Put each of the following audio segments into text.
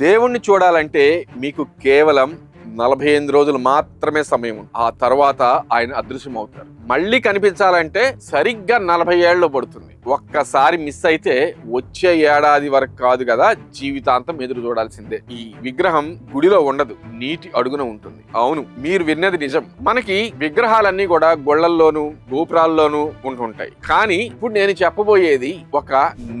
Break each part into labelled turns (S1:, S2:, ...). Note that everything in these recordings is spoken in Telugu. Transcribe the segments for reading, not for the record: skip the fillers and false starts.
S1: దేవుణ్ణి చూడాలంటే మీకు కేవలం 48 రోజులు మాత్రమే సమయం ఉంది. ఆ తర్వాత ఆయన అదృశ్యం అవుతారు. మళ్ళీ కనిపించాలంటే సరిగ్గా 40 ఏళ్ళు పడుతుంది. ఒక్కసారి మిస్ అయితే వచ్చే ఏడాది వరకు కాదు కదా, జీవితాంతం ఎదురు చూడాల్సిందే. ఈ విగ్రహం గుడిలో ఉండదు, నీటి అడుగున ఉంటుంది. అవును, మీరు విన్నది నిజం. మనకి విగ్రహాలన్నీ కూడా గొళ్లల్లోనూ గోపురాల్లోనూ ఉంటుంటాయి. కానీ ఇప్పుడు నేను చెప్పబోయేది ఒక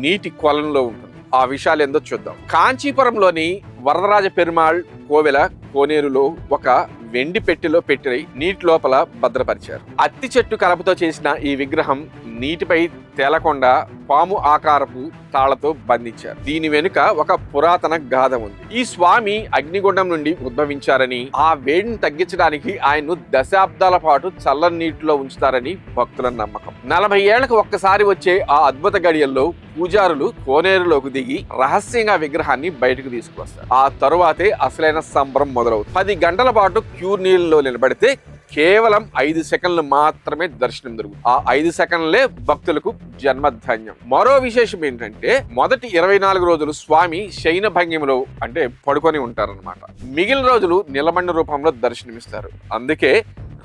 S1: నీటి కొలంలో ఉంటుంది. ఆ విషయాలు ఏందో చూద్దాం. కాంచీపురంలోని వరదరాజ పెరుమాళ్ కోవెల కోనేరులో ఒక వెండి పెట్టెలో పెట్టి నీటి లోపల భద్రపరిచారు. అత్తి చెట్టు కలపతో చేసిన ఈ విగ్రహం నీటిపై తేలకుండా పాము ఆకారపు తాళ్లతో బంధించారు. దీని వెనుక ఒక పురాతన గాథ ఉంది. ఈ స్వామి అగ్నిగుండం నుండి ఉద్భవించారని, ఆ వేడిని తగ్గించడానికి ఆయన్ను దశాబ్దాల పాటు చల్లని నీటిలో ఉంచుతారని భక్తుల నమ్మకం. 40 ఏళ్లకు ఒక్కసారి వచ్చే ఆ అద్భుత గడియల్లో పూజారులు కోనేరులోకి దిగి రహస్యంగా విగ్రహాన్ని బయటకు తీసుకువస్తారు. ఆ తరువాతే అసలైన సంబరం మొదలవుతుంది. 10 గంటల పాటు క్యూర్ నీళ్ళలో నిలబడితే కేవలం 5 సెకండ్లు మాత్రమే దర్శనం దొరుకుతుంది. ఆ 5 సెకండ్లే భక్తులకు జన్మధన్యం. మరో విశేషం ఏంటంటే, మొదటి 24 రోజులు స్వామి శయన భంగిమలో అంటే పడుకొని ఉంటారన్నమాట. మిగిలిన రోజులు నిలబడిన రూపంలో దర్శనమిస్తారు. అందుకే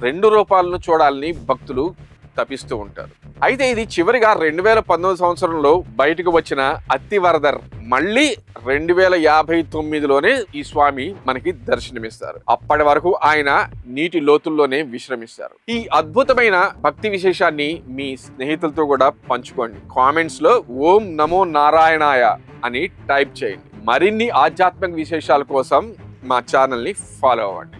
S1: 2 రూపాలను చూడాలని భక్తులు తపిస్తూ ఉంటారు. అయితే ఇది చివరిగా 2019 సంవత్సరంలో బయటకు వచ్చిన అత్తివరదర్ మళ్ళీ 2059లోనే ఈ స్వామి మనకి దర్శనమిస్తారు. అప్పటి వరకు ఆయన నీటి లోతుల్లోనే విశ్రమిస్తారు. ఈ అద్భుతమైన భక్తి విశేషాన్ని మీ స్నేహితులతో కూడా పంచుకోండి. కామెంట్స్ లో ఓం నమో నారాయణాయ అని టైప్ చేయండి. మరిన్ని ఆధ్యాత్మిక విశేషాల కోసం మా ఛానల్ని ఫాలో అవ్వండి.